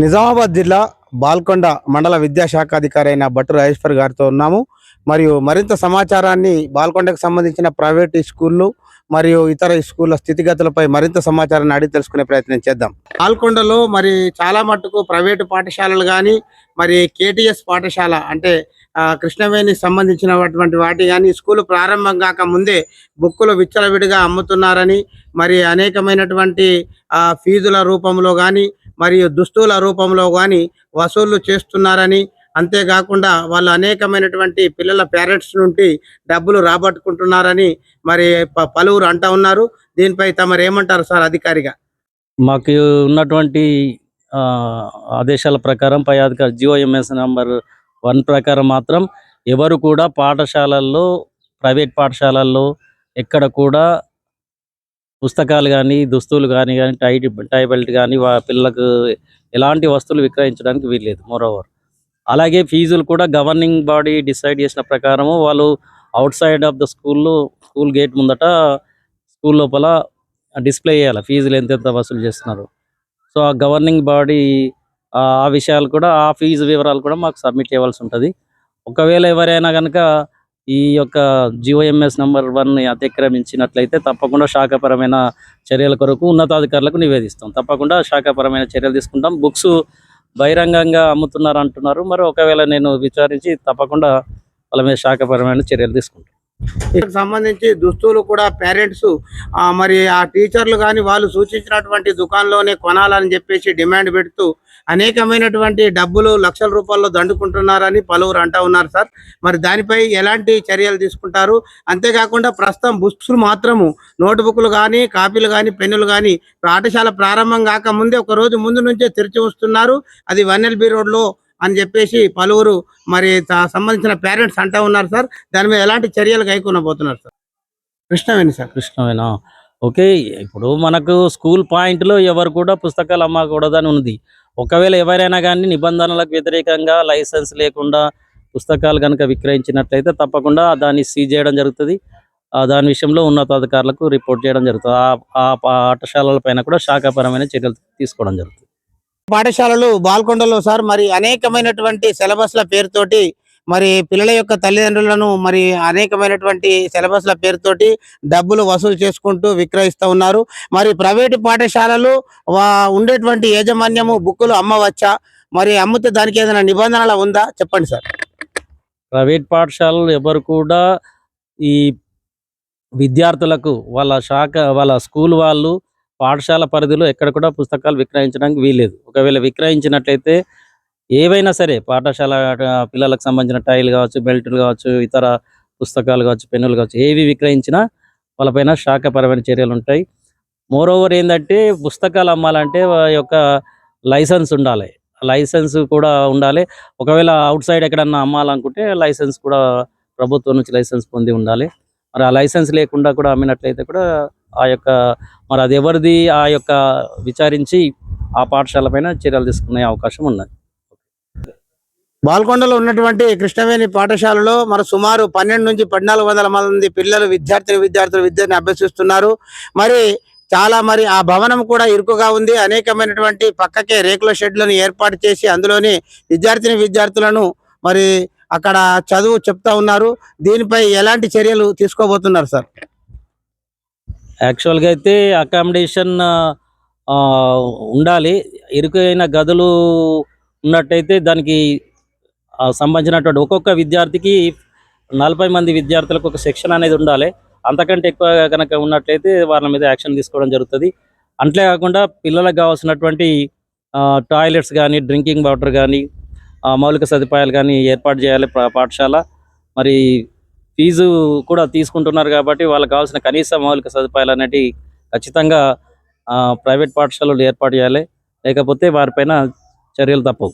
నిజామాబాద్ జిల్లా బాల్కొండ మండల విద్యాశాఖాధికారి అయిన భట్టు రాజేశ్వర్ గారితో ఉన్నాము. మరియు మరింత సమాచారాన్ని బాల్కొండకు సంబంధించిన ప్రైవేట్ స్కూళ్ళు మరియు ఇతర స్కూళ్ళ స్థితిగతులపై మరింత సమాచారాన్ని అడిగి తెలుసుకునే ప్రయత్నం చేద్దాం. బాల్కొండలో మరి చాలా మట్టుకు ప్రైవేటు పాఠశాలలు కానీ మరి కేటీఎస్ పాఠశాల అంటే కృష్ణవేణి సంబంధించినటువంటి వాటి కానీ స్కూలు ప్రారంభం కాక ముందే బుక్కులు విచ్చలవిడిగా అమ్ముతున్నారని, మరి అనేకమైనటువంటి ఫీజుల రూపంలో కానీ మరియు దుస్తుల రూపంలో కానీ వసూళ్లు చేస్తున్నారని, అంతేకాకుండా వాళ్ళు అనేకమైనటువంటి పిల్లల పేరెంట్స్ నుండి డబ్బులు రాబట్టుకుంటున్నారని మరి పలువురు అంటా ఉన్నారు. దీనిపై తమరు ఏమంటారు సార్ అధికారిగా? మాకు ఉన్నటువంటి ఆదేశాల ప్రకారం పై అధికారి జిఓఎంఎస్ నంబర్ 1 ప్రకారం మాత్రం ఎవరు కూడా పాఠశాలల్లో, ప్రైవేట్ పాఠశాలల్లో ఎక్కడ కూడా పుస్తకాలు కానీ, దుస్తులు కానీ టై బెల్ట్ కానీ పిల్లలకు ఎలాంటి వస్తువులు విక్రయించడానికి వీల్లేదు. మోరోవర్ అలాగే ఫీజులు కూడా గవర్నింగ్ బాడీ డిసైడ్ చేసిన ప్రకారము వాళ్ళు out side of the school gate ముందట స్కూల్ లోపల డిస్ప్లే చేయాలి ఫీజులు ఎంతెంత వసూలు చేస్తున్నారు. సో ఆ గవర్నింగ్ బాడీ ఆ విషయాలు కూడా, ఆ ఫీజు వివరాలు కూడా మాకు సబ్మిట్ చేయవలసి ఉంటుంది. ఒకవేళ ఎవరైనా కనుక ఈ యొక్క జిఓఎంఎస్ నంబర్ 1 అతిక్రమించినట్లయితే తప్పకుండా శాఖపరమైన చర్యల కొరకు ఉన్నతాధికారులకు నివేదిస్తాం. తప్పకుండా శాఖపరమైన చర్యలు తీసుకుంటాం. బుక్స్ బహిరంగంగా అమ్ముతున్నారు అంటున్నారు. మరి ఒకవేళ నేను విచారించి తప్పకుండా వాళ్ళ మీద శాఖపరమైన చర్యలు తీసుకుంటాం. దీనికి సంబంధించి దుస్తులు కూడా పేరెంట్స్ మరి ఆ టీచర్లు కానీ వాళ్ళు సూచించినటువంటి దుకాణంలోనే కొనాలని చెప్పేసి డిమాండ్ పెడుతూ అనేకమైనటువంటి డబ్బులు లక్షల రూపాయల్లో దండుకుంటున్నారని పలువురు అంటా ఉన్నారు సార్. మరి దానిపై ఎలాంటి చర్యలు తీసుకుంటారు? అంతేకాకుండా ప్రస్తుతం బుక్స్లు మాత్రము నోట్బుక్లు కానీ, కాపీలు కానీ, పెన్నులు కానీ పాఠశాల ప్రారంభం కాకముందే ఒక రోజు ముందు నుంచే తెరిచి వస్తున్నారు. అది 1LB రోడ్లో అని చెప్పేసి పలువురు మరి సంబంధించిన పేరెంట్స్ అంటా ఉన్నారు సార్. దాని మీద ఎలాంటి చర్యలు కైకొనబోతున్నారు సార్? కృష్ణవేణి సార్. కృష్ణవేణా, ఓకే. ఇప్పుడు మనకు స్కూల్ పాయింట్లో ఎవరు కూడా పుస్తకాలు అమ్మకూడదని ఉంది. ఒకవేళ ఎవరైనా కానీ నిబంధనలకు వ్యతిరేకంగా లైసెన్స్ లేకుండా పుస్తకాలు కనుక విక్రయించినట్లయితే తప్పకుండా దాన్ని సీజ్ చేయడం జరుగుతుంది. దాని విషయంలో ఉన్నతాధికారులకు రిపోర్ట్ చేయడం జరుగుతుంది. ఆ పాఠశాలల పైన కూడా శాఖాపరమైన చర్యలు తీసుకోవడం జరుగుతుంది. పాఠశాలలు బాల్కొండలో సార్ మరి అనేకమైనటువంటి సిలబస్ల పేరుతోటి మరి పిల్లల యొక్క తల్లిదండ్రులను మరి అనేకమైనటువంటి సిలబస్ల పేరుతోటి డబ్బులు వసూలు చేసుకుంటూ విక్రయిస్తూ ఉన్నారు. మరి ప్రైవేటు పాఠశాలలు ఉండేటువంటి యాజమాన్యము బుక్కులు అమ్మవచ్చా? మరి అమ్మితే దానికి ఏదైనా నిబంధనలు ఉందా? చెప్పండి సార్. ప్రైవేట్ పాఠశాలలు ఎవరు కూడా ఈ విద్యార్థులకు వాళ్ళ స్కూల్ వాళ్ళు పాఠశాల పరిధిలో ఎక్కడ కూడా పుస్తకాలు విక్రయించడానికి వీల్లేదు. ఒకవేళ విక్రయించినట్లయితే ఏవైనా సరే పాఠశాల పిల్లలకు సంబంధించిన టైలు కావచ్చు, బెల్టులు కావచ్చు, ఇతర పుస్తకాలు కావచ్చు, పెన్నులు కావచ్చు, ఏవి విక్రయించినా వాళ్ళపైన శాఖపరమైన చర్యలు ఉంటాయి. మోరోవర్ ఏంటంటే పుస్తకాలు అమ్మాలంటే యొక్క లైసెన్స్ ఉండాలి. లైసెన్స్ కూడా ఉండాలి. ఒకవేళ అవుట్ సైడ్ ఎక్కడన్నా అమ్మాలనుకుంటే లైసెన్స్ కూడా ప్రభుత్వం నుంచి లైసెన్స్ పొంది ఉండాలి. మరి ఆ లైసెన్స్ లేకుండా కూడా అమ్మినట్లయితే కూడా మరి అది ఎవరిది విచారించి ఆ పాఠశాల పైన చర్యలు తీసుకునే అవకాశం ఉన్నది. బాల్కొండలో ఉన్నటువంటి కృష్ణవేణి పాఠశాలలో మరి సుమారు 12 నుంచి 1400 మంది పిల్లలు విద్యార్థులు విద్యను అభ్యసిస్తున్నారు. మరి మరి ఆ భవనం కూడా ఇరుకుగా ఉంది. అనేకమైనటువంటి పక్కకే రేకుల షెడ్లను ఏర్పాటు చేసి అందులోనే విద్యార్థులను మరి అక్కడ చదువు చెప్తా ఉన్నారు. దీనిపై ఎలాంటి చర్యలు తీసుకోబోతున్నారు సార్? యాక్చువల్గా అయితే అకామిడేషన్ ఉండాలి. ఇరుకైన గదులు ఉన్నట్టయితే దానికి సంబంధించినటువంటి ఒక్కొక్క విద్యార్థికి 40 మంది విద్యార్థులకు ఒక సెక్షన్ అనేది ఉండాలి. అంతకంటే ఎక్కువ కనుక ఉన్నట్లయితే వాళ్ళ మీద యాక్షన్ తీసుకోవడం జరుగుతుంది. అంతేకాకుండా పిల్లలకు కావాల్సినటువంటి టాయిలెట్స్ కానీ, డ్రింకింగ్ వాటర్ కానీ, మౌలిక సదుపాయాలు కానీ ఏర్పాటు చేయాలి పాఠశాల. మరి ఫీజు కూడా తీసుకుంటున్నారు కాబట్టి వాళ్ళకి కావాల్సిన కనీస మౌలిక సదుపాయాలు అనేవి ఖచ్చితంగా ప్రైవేట్ పాఠశాలలు ఏర్పాటు చేయాలి. లేకపోతే వారిపైన చర్యలు తప్పవు.